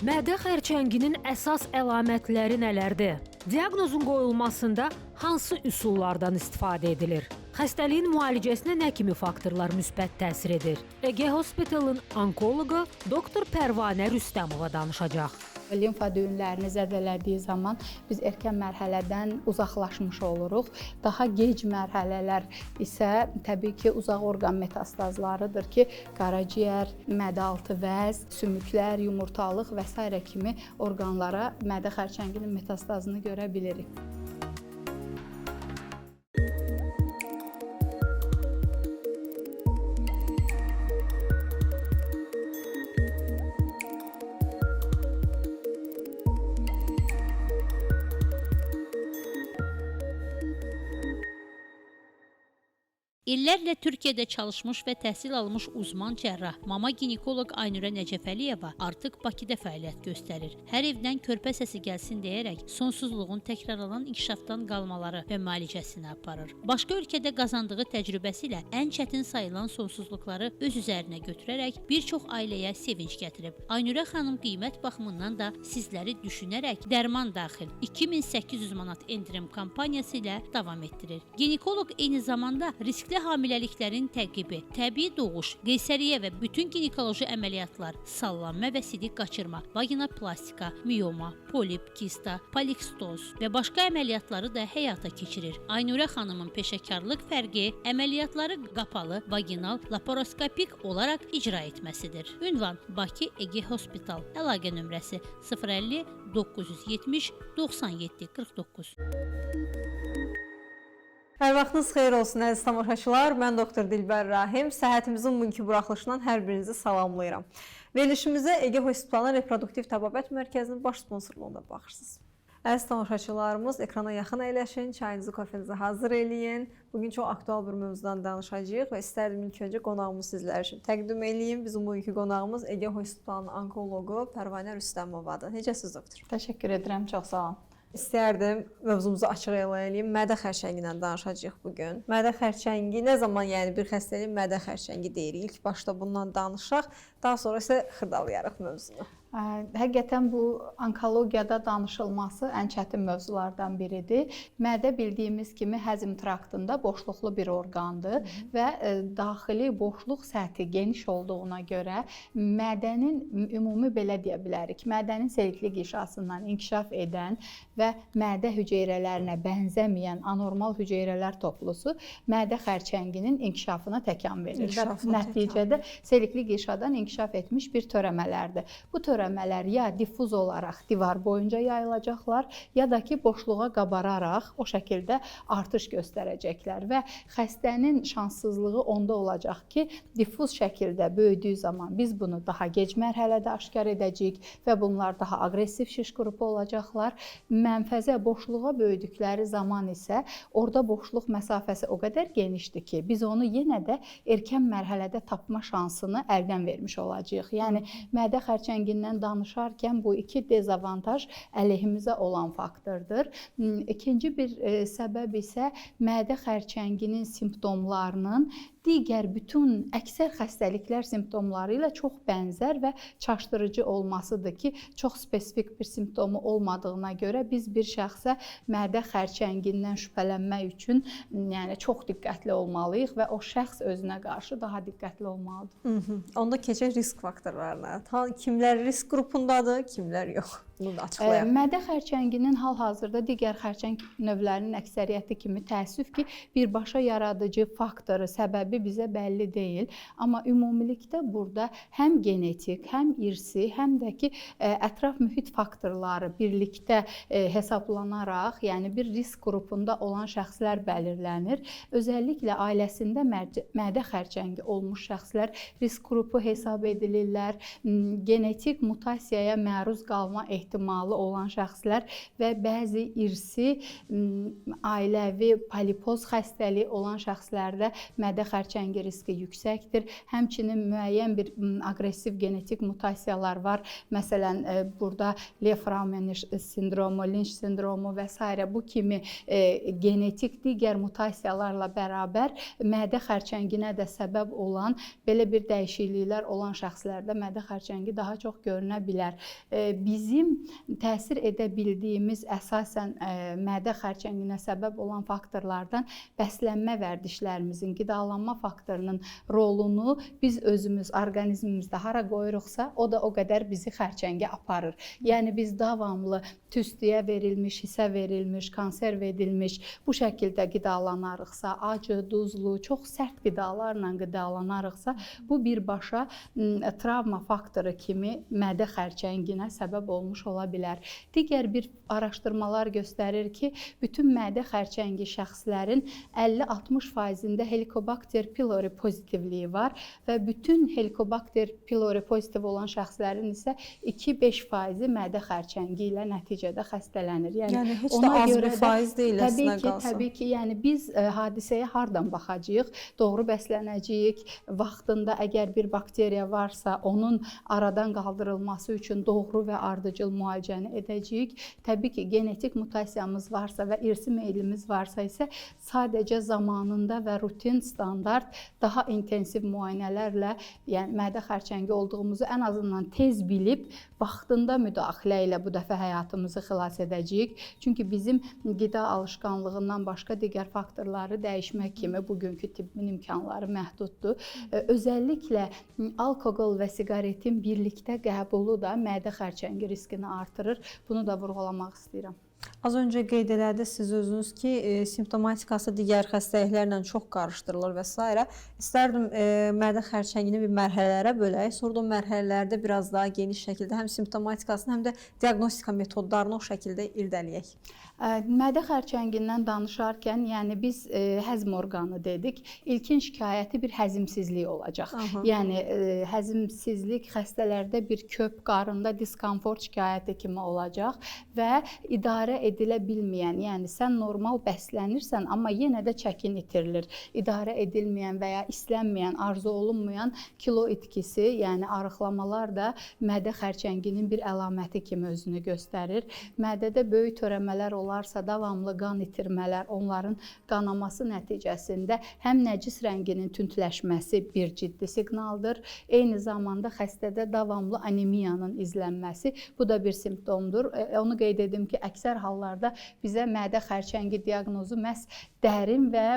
Mədə xərçənginin əsas əlamətləri nələrdir? Diaqnozun qoyulmasında hansı üsullardan istifadə edilir? Xəstəliyin müalicəsinə nə kimi faktorlar müsbət təsir edir? Ege Hospitalın onkoloqu doktor Pərvanə Rüstəmova danışacaq. Limfa düyünlərini zədələdiyi zaman biz erkən mərhələdən uzaqlaşmış oluruq. Daha gec mərhələlər isə təbii ki, uzaq orqan metastazlarıdır ki, qaraciyər, mədə-altı vəz, sümüklər, yumurtalıq və s. kimi orqanlara mədə xərçənginin metastazını görə bilirik. İllərlə Türkiyədə çalışmış və təhsil almış uzman cərrah, mama ginekoloq Aynurə Nəcəfəliyeva artıq Bakıda fəaliyyət göstərir. Hər evdən körpə səsi gəlsin deyərək sonsuzluğun təkrarlanan inkişafdan qalmaları və müalicəsini aparır. Başqa ölkədə qazandığı təcrübəsi ilə ən çətin sayılan sonsuzluqları öz üzərinə götürərək bir çox ailəyə sevinç gətirib. Aynurə xanım qiymət baxımından da sizləri düşünərək dərman daxil 2800 manat endirim kampaniyası ilə davam etdirir. Ginekoloq eyni zamanda riskli hamiləliklərin təqibi, təbii doğuş, qeysəriyyə və bütün ginekoloji əməliyyatlar, sallanma və sidik qaçırma, vaginoplastika, miyoma, polip, kista, polikstoz və başqa əməliyyatları da həyata keçirir. Aynurə xanımın peşəkarlıq fərqi əməliyyatları qapalı, vaginal, laparoskopik olaraq icra etməsidir. Ünvan Bakı Ege Hospital, əlaqə nömrəsi 050 970 97 49. Hər vaxtınız xeyir olsun əziz tamaşaçılar. Mən doktor Dilbər Rahim. Səhhətimizin bugünkü buraxılışından hər birinizi salamlayıram. Verilişimizə Ege Hospitalının Reproduktiv Təbabət Mərkəzinin baş sponsorluğunda baxırsınız. Əziz tamaşaçılarımız, ekrana yaxın əyləşin, çayınızı, kofenizi hazır eləyin. Bugün çox aktual bir mövzudan danışacağıq və istərdim ilk öncə qonağımız sizlər üçün təqdim eləyim. Bizim bugünkü qonağımız Ege Hospitalının onkoloqu Pərvanə Rüstəmovadır. Necəsiz doktor? Təşəkkür edirəm, çox sağ olun. İstərdim mövzumuzu açıq eləyim. Mədə xərçəngindən danışacağıq bugün. Mədə xərçəngi nə zaman, yəni bir xəstəliyin mədə xərçəngi deyirik? İlk başda bundan danışaq, daha sonra isə xırdalayarıq mövzunu. Həqiqətən bu onkologiyada danışılması ən çətin mövzulardan biridir. Mədə bildiyimiz kimi həzm traktında boşluqlu bir orqandır və daxili boşluq səthi geniş olduğuna görə mədənin ümumi belə deyə bilərik, mədənin selikli qişasından inkişaf edən və mədə hüceyrələrinə bənzəməyən anormal hüceyrələr toplusu mədə xərçənginin inkişafına təkan verir. Nəticədə selikli qişadan inkişaf etmiş bir törəmələrdir. Bu törəmələr ya diffuz olaraq divar boyunca yayılacaqlar, ya da ki boşluğa qabararaq o şəkildə artış göstərəcəklər və xəstənin şanssızlığı onda olacaq ki, diffuz şəkildə böyüdüyü zaman biz bunu daha gec mərhələdə aşkar edəcəyik və bunlar daha aqressiv şiş qrupu olacaqlar. Mənfəzə boşluğa böyüdükləri zaman isə orada boşluq məsafəsi o qədər genişdir ki, biz onu yenə də erkən mərhələdə tapma şansını əldən vermiş olacağıq. Yəni mədə xərçəngindən danışarkən bu iki dezavantaj əleyhimizə olan faktordur. İkinci bir səbəb isə mədə xərçənginin simptomlarının digər bütün əksər xəstəliklər simptomları ilə çox bənzər və çaşdırıcı olmasıdır ki, çox spesifik bir simptomu olmadığına görə biz bir şəxsə mədə xərçəngindən şübhələnmək üçün yəni çox diqqətli olmalıyıq və o şəxs özünə qarşı daha diqqətli olmalıdır. Onda keçək risk faktorlarına. Kimlər risk qrupundadır, kimlər yox? Bunu da açıqlayaq. Mədə xərçənginin hal-hazırda digər xərçəng növlərinin əksəriyyəti kimi təəssüf ki, birbaşa yaradıcı faktoru, səbəbi bizə bəlli deyil. Amma ümumilikdə burada həm genetik, həm irsi, həm də ki, ətraf mühit faktorları birlikdə hesablanaraq, yəni bir risk qrupunda olan şəxslər belirlənir. Özəlliklə ailəsində mədə xərçəngi olmuş şəxslər risk qrupu hesab edilirlər. Genetik mutasiyaya məruz qalma ehtimalı ehtimalı olan şəxslər və bəzi irsi ailəvi polipoz xəstəliyi olan şəxslərdə mədə xərçəngi riski yüksəkdir. Həmçinin müəyyən bir aqressiv genetik mutasiyalar var. Məsələn, burada Lef-Raumeniş sindromu, Linç sindromu və s. bu kimi genetik digər mutasiyalarla bərabər mədə xərçənginə də səbəb olan belə bir dəyişikliklər olan şəxslərdə mədə xərçəngi daha çox görünə bilər. Bizim təsir edə bildiyimiz əsasən mədə xərçənginə səbəb olan faktorlardan bəslənmə vərdişlərimizin, qidalanma faktorunun rolunu biz özümüz orqanizmimizdə hara qoyuruqsa, o da o qədər bizi xərçəngə aparır. Yəni biz davamlı tüstüyə verilmiş, hisə verilmiş, konserv edilmiş bu şəkildə qidalanarıqsa, acı, duzlu, çox sərt qidalarla qidalanarıqsa, bu birbaşa travma faktoru kimi mədə xərçənginə səbəb olmuş ola bilər. Digər bir araşdırmalar göstərir ki, bütün mədə xərçəngi şəxslərin 50-60%-də Helicobacter pylori pozitivliyi var və bütün Helicobacter pylori pozitiv olan şəxslərin isə 2-5% mədə xərçəngi ilə nəticədə xəstələnir. Yəni heç də az bir faiz deyil əslində qalsa. Təbii ki, yəni biz hadisəyə hardan baxacağıq? Doğru bəslənəcəyik. Vaxtında əgər bir bakteriya varsa, onun aradan qaldırılması üçün doğru və ardıcıl müalicəni edəcəyik. Təbii ki, genetik mutasiyamız varsa və irsi meylimiz varsa isə sadəcə zamanında və rutin standart daha intensiv müayinələrlə, yəni mədə xərçəngi olduğumuzu ən azından tez bilib, vaxtında müdaxilə ilə bu dəfə həyatımızı xilas edəcəyik. Çünki bizim qida alışqanlığından başqa digər faktorları dəyişmək kimi bugünkü tibbin imkanları məhduddur. Özəlliklə alkoqol və siqaretin birlikdə qəbulu da mədə xərçəngi riskini artırır. Bunu da vurğulamaq istəyirəm. Az öncə qeyd elədiniz siz özünüz ki, simptomatikası digər xəstəliklərlə çox qarışdırılır və s. İstərdim mədə xərçəngini bir mərhələlərə bölək, sonra da o mərhələlərdə biraz daha geniş şəkildə həm simptomatikasını, həm də diaqnostika metodlarını o şəkildə irdələyək. Mədə xərçəngindən danışarkən, yəni biz həzm orqanı dedik. İlkin şikayəti bir həzmsizlik olacaq. Yəni həzmsizlik xəstələrdə bir köp, qarında diskomfort şikayəti kimi olacaq və idarə edilə bilməyən, yəni sən normal bəslənirsən, amma yenə də çəkin itirilir. İdarə edilməyən və ya istənməyən, arzu olunmayan kilo itkisi, yəni arıqlamalar da mədə xərçənginin bir əlaməti kimi özünü göstərir. Mədədə böyük törəmələr olarsa, davamlı qan itirmələr, onların qanaması nəticəsində həm nəcis rənginin tündləşməsi bir ciddi siqnaldır. Eyni zamanda xəstədə davamlı anemiyanın izlənməsi, bu da bir simptomdur. Onu qeyd edim ki, əksər hallarda bizə mədə xərçəngi diaqnozu məhz dərin və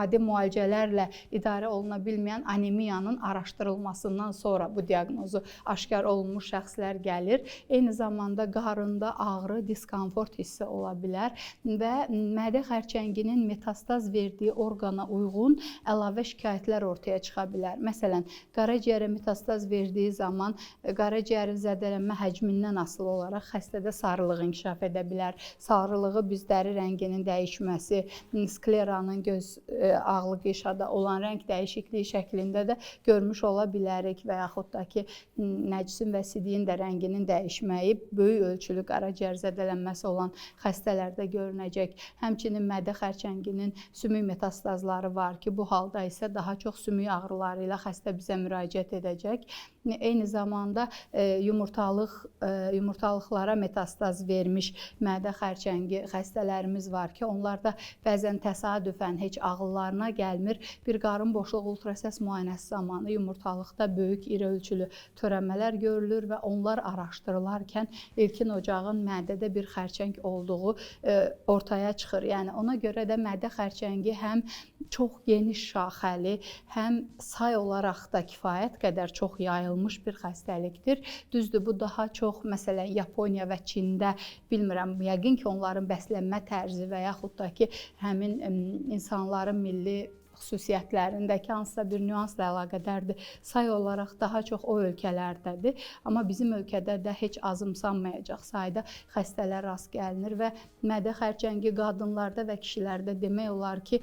adi müalicələrlə idarə oluna bilməyən anemiyanın araşdırılmasından sonra bu diaqnozu aşkar olunmuş şəxslər gəlir. Eyni zamanda qarında ağrı, diskomfort hissi ola bilər və mədə xərçənginin metastaz verdiyi orqana uyğun əlavə şikayətlər ortaya çıxa bilər. Məsələn, qaraciyərə metastaz verdiyi zaman qaraciyərin zədələnmə həcmindən asılı olaraq xəstədə sarılıq inkişaf edə bilər. Sarılığı biz dəri rənginin dəyişməsi, skleranın göz ağlı qişada olan rəng dəyişikliyi şəklində də görmüş ola bilərik və yaxud da ki, nəcisin və sidiyin də rənginin dəyişməyi böyük ölçülü qaraciyər zədələnməsi olan xəstələrdə görünəcək. Həmçinin mədə xərçənginin sümük metastazları var ki, bu halda isə daha çox sümük ağrıları ilə xəstə bizə müraciət edəcək. Eyni zamanda yumurtalıqlara metastaz vermiş mədə xərçəngi xəstələrimiz var ki, onlar da bəzən təsadüfən heç ağıllarına gəlmir. Bir qarın boşluq ultrasəs müayinəsi zamanı yumurtalıqda böyük iri ölçülü törəmələr görülür və onlar araşdırılarkən ilkin ocağın mədədə bir xərçəng olduğu ortaya çıxır. Yəni ona görə də mədə xərçəngi həm çox geniş şaxəli, həm say olaraq da kifayət qədər çox yayılmış bir xəstəlikdir. Düzdür, bu daha çox məsələn Yaponiya və Çində, bilmirəm, yəqin ki, onların bəslənmə tərzi və yaxud da ki, həmin insanların milli xüsusiyyətlərindəki hansısa bir nüansla əlaqədardır. Say olaraq daha çox o ölkələrdədir, amma bizim ölkədə də heç azımsanmayacaq sayda xəstələr rast gəlinir və mədə xərçəngi qadınlarda və kişilərdə demək olar ki,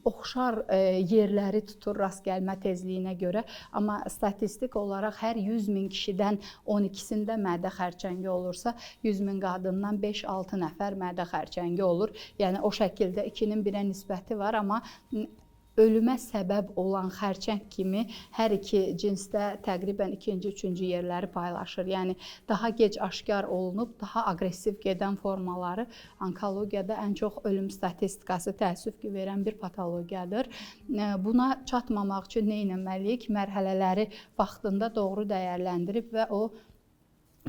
oxşar yerləri tutur rast gəlmə tezliyinə görə, amma statistik olaraq hər 100 min kişidən 12-sində mədə xərçəngi olursa, 100 min qadından 5-6 nəfər mədə xərçəngi olur. Yəni o şəkildə 2-nin 1-ə nisbəti var, amma ölümə səbəb olan xərçəng kimi hər iki cinsdə təqribən 2-ci, 3-cü yerləri paylaşır. Yəni daha gec aşkar olunub, daha aqressiv gedən formaları onkologiyada ən çox ölüm statistikası təəssüf ki, verən bir patologiyadır. Buna çatmamaq üçün nə etməliyik? Mərhələləri vaxtında doğru dəyərləndirib və o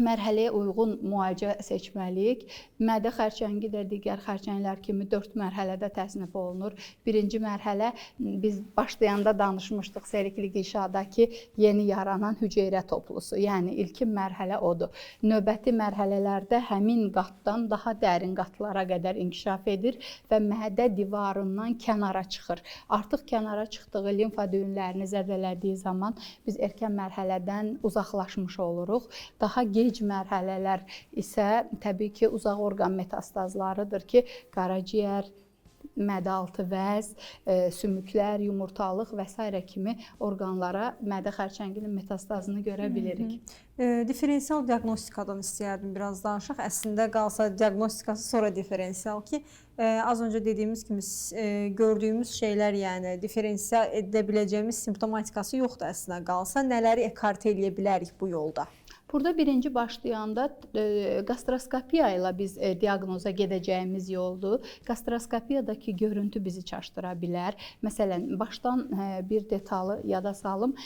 mərhələyə uyğun müalicə seçməliyik. Mədə xərçəngi də digər xərçənglər kimi 4 mərhələdə təsnif olunur. Birinci mərhələ, biz başlayanda danışmışdıq serikli qişadakı yeni yaranan hüceyrə toplusu. Yəni ilkin mərhələ odur. Növbəti mərhələlərdə həmin qatdan daha dərin qatlara qədər inkişaf edir və mədə divarından kənara çıxır. Artıq kənara çıxdığı limfa düyünlərini zədələdiyi zaman biz erkən mərhələdən uzaqlaşmış oluruq. Daha gec mərhələlər isə təbii ki, uzaq orqan metastazlarıdır ki, qaraciyər, mədə-altı vəz, sümüklər, yumurtalıq və s. kimi orqanlara mədə xərçənginin metastazını görə bilirik. Diferensial diaqnostikadan istəyərdim biraz danışaq. Əslində qalsa diaqnostikası sonra diferensial ki, az öncə dediyimiz kimi gördüyümüz şeylər, yəni diferensial edə biləcəyimiz simptomatikası yoxdur əslində qalsa. Nələri ekart edə bilərik bu yolda? Burada birinci başlayanda gastroskopiya ilə biz diaqnoza gedəcəyimiz yoldur. Gastroskopiyadakı görüntü bizi çaşdıra bilər. Məsələn, başdan bir detalı yada salım.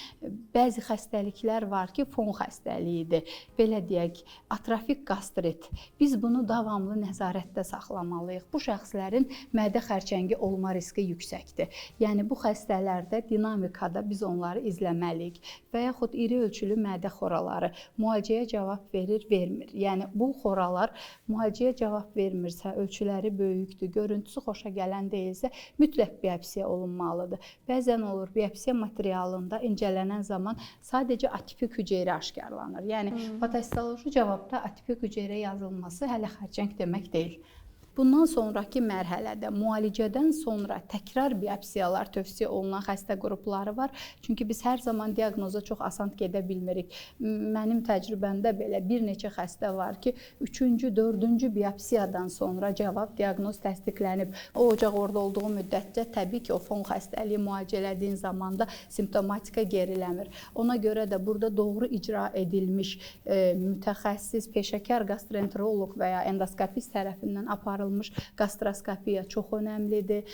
Bəzi xəstəliklər var ki, fon xəstəliyidir. Belə deyək, atrofik qastrit. Biz bunu davamlı nəzarətdə saxlamalıyıq. Bu şəxslərin mədə xərçəngi olma riski yüksəkdir. Yəni bu xəstələrdə dinamikada biz onları izləməliyik və yaxud iri ölçülü mədə xoraları müalicəyə cavab verir, vermir. Yəni bu xoralar müalicəyə cavab vermirsə, ölçüləri böyükdür, görüntüsü xoşa gələn deyilsə, mütləq biopsiya olunmalıdır. Bəzən olur, biopsiya materialında incələnən zaman sadəcə atipik hüceyrə aşkarlanır. Yəni patostoloji cavabda atipik hüceyrə yazılması hələ xərçəng demək deyil. Bundan sonraki mərhələdə müalicədən sonra təkrar biopsiyalar tövsiyə olunan xəstə qrupları var. Çünki biz hər zaman diaqnoza çox asan gedə bilmirik. Mənim təcrübəmdə belə bir neçə xəstə var ki, 3-cü, 4-cü biopsiyadan sonra cavab, diaqnoz təsdiqlənib. O ocaq orada olduğu müddətcə təbii ki, o fon xəstəliyi müalicə elədiyin zamanda simptomatika geriləmir. Ona görə də burada doğru icra edilmiş mütəxəssis, peşəkar gastroenteroloq və ya endoskopist tərəfindən aparılmış gastroskopiya çox önəmlidir.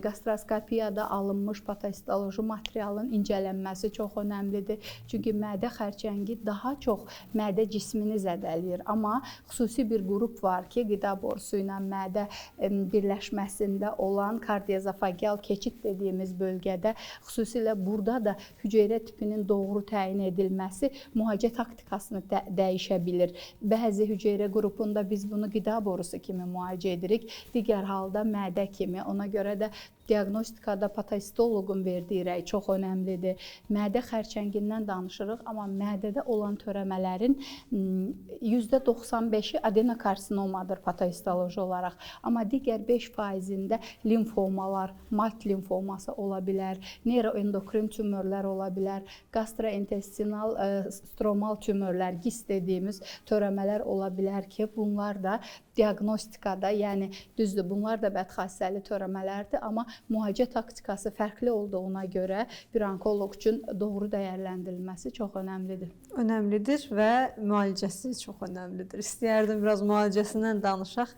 Gastroskopiyada alınmış patostoloji materialın incələnməsi çox önəmlidir. Çünki mədə xərçəngi daha çox mədə cismini zədələyir. Amma xüsusi bir qrup var ki, qida borusu ilə mədə birləşməsində olan kardioezofageal keçid dediyimiz bölgədə, xüsusilə burada da hüceyrə tipinin doğru təyin edilməsi müalicə taktikasını dəyişə bilir. Bəzi hüceyrə qrupunda biz bunu qida borusu kimi müalicə edirik, digər halda mədə kimi. Ona görə də diaqnostikada patostoloqun verdiyi rəy çox önəmlidir. Mədə xərçəngindən danışırıq, amma mədədə olan törəmələrin %95-i adenokarsinomadır patostoloji olaraq. Amma digər 5%-ində limfomalar, malt limfoması ola bilər, neuroendokrin tümörlər ola bilər, gastrointestinal stromal tümörlər, GIST dediyimiz törəmələr ola bilər ki, bunlar da diaqnostikada, yəni düzdür, bunlar da bədxassəli törəmələrdir, amma müalicə taktikası fərqli olduğuna görə bir onkoloq üçün doğru dəyərləndirilməsi çox önəmlidir. Önəmlidir və müalicəsi çox önəmlidir. İstəyərdim biraz müalicəsindən danışaq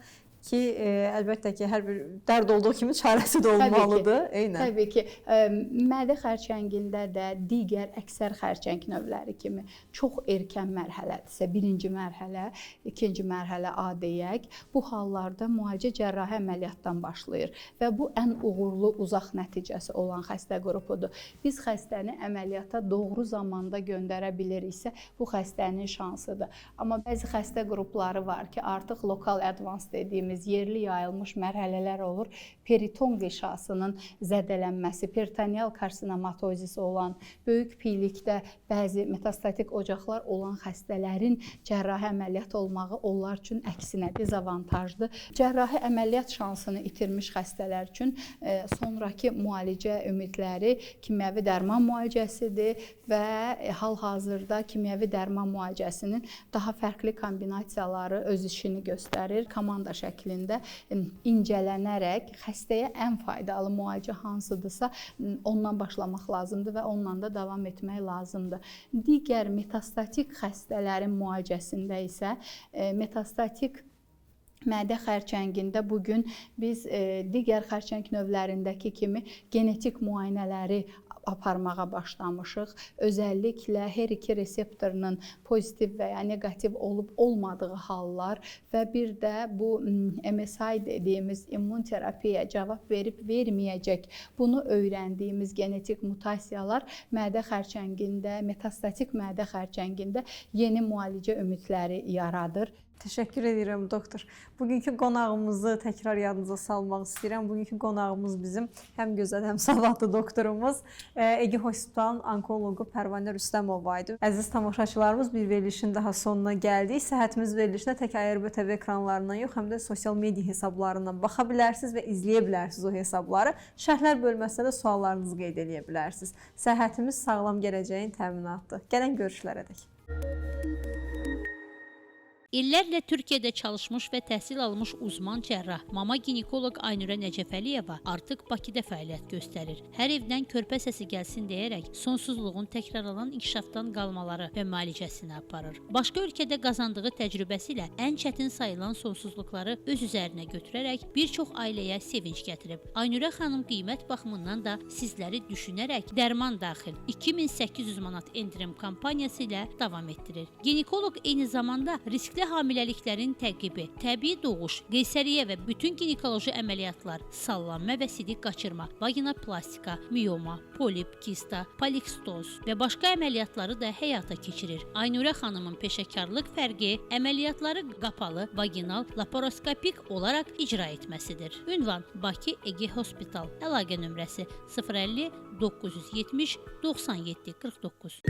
ki, əlbəttə ki, hər bir dərd olduğu kimi çarəsi də olmalıdır. Təbii ki, mədə xərçəngində də digər əksər xərçəng növləri kimi çox erkən mərhələdirsə, birinci mərhələ, ikinci mərhələ A deyək, bu hallarda müalicə cərrahi əməliyyatdan başlayır və bu ən uğurlu uzaq nəticəsi olan xəstə qrupudur. Biz xəstəni əməliyyata doğru zamanda göndərə biliriksə, bu xəstənin şansıdır. Amma bəzi xəstə qrupları var ki, artıq lokal advans dediyimiz dediyimiz yerli yayılmış mərhələlər olur. Periton qişasının zədələnməsi, peritoneal karsinomatosis olan, böyük piylikdə bəzi metastatik ocaqlar olan xəstələrin cərrahi əməliyyat olmağı onlar üçün əksinə dezavantajdır. Cərrahi əməliyyat şansını itirmiş xəstələr üçün sonrakı müalicə ümidləri kimyəvi dərman müalicəsidir və hal-hazırda kimyəvi dərman müalicəsinin daha fərqli kombinasiyaları öz işini göstərir. Komanda şəklində incələnərək xəstəyə ən faydalı müalicə hansıdırsa ondan başlamaq lazımdır və onunla da davam etmək lazımdır. Digər metastatik xəstələrin müalicəsində isə metastatik mədə xərçəngində bugün biz digər xərçəng növlərindəki kimi genetik müayinələri aparmağa başlamışıq. Özəlliklə hər iki reseptorunun pozitiv və ya neqativ olub-olmadığı hallar və bir də bu MSI dediyimiz immun terapiyaya cavab verib-verməyəcək bunu öyrəndiyimiz genetik mutasiyalar mədə xərçəngində, metastatik mədə xərçəngində yeni müalicə ümidləri yaradır. Təşəkkür edirəm doktor. Bugünkü qonağımızı təkrar yadınıza salmaq istəyirəm. Bugünkü qonağımız bizim həm gözəl, həm savadlı doktorumuz Ege Hospitalın onkoloqu Pərvanə Rüstəmova idi. Əziz tamaşaçılarımız, bir verilişin daha sonuna gəldik. Səhhətimiz verilişinə tək ARB TV ekranlarından yox, həm də sosial media hesablarından baxa bilərsiniz və izləyə bilərsiniz o hesabları. Şərhlər bölməsində də suallarınızı qeyd edə bilərsiniz. Səhhətimiz sağlam gələcəyin təminatıdır. Gələn görüşlərədək. İllərlə Türkiyədə çalışmış və təhsil almış uzman cərrah, mama ginekoloq Aynurə Nəcəfəliyeva artıq Bakıda fəaliyyət göstərir. Hər evdən körpə səsi gəlsin deyərək sonsuzluğun təkrarlanan inkişafdan qalmaları və müalicəsini aparır. Başqa ölkədə qazandığı təcrübəsi ilə ən çətin sayılan sonsuzluqları öz üzərinə götürərək bir çox ailəyə sevinc gətirib. Aynurə xanım qiymət baxımından da sizləri düşünərək dərman daxil 2800 manat endirim kampaniyası ilə davam etdirir. Ginekoloq eyni zamanda riskli hamiləliklərin təqibi, təbii doğuş, qeysəriyyə və bütün ginekoloji əməliyyatlar, sallanma və sidik qaçırma, vaginoplastika, miyoma, polip, kista, polikstoz və başqa əməliyyatları da həyata keçirir. Aynurə xanımın peşəkarlıq fərqi əməliyyatları qapalı, vaginal, laparoskopik olaraq icra etməsidir. Ünvan Bakı Ege Hospital, əlaqə nömrəsi 050 970 97 49.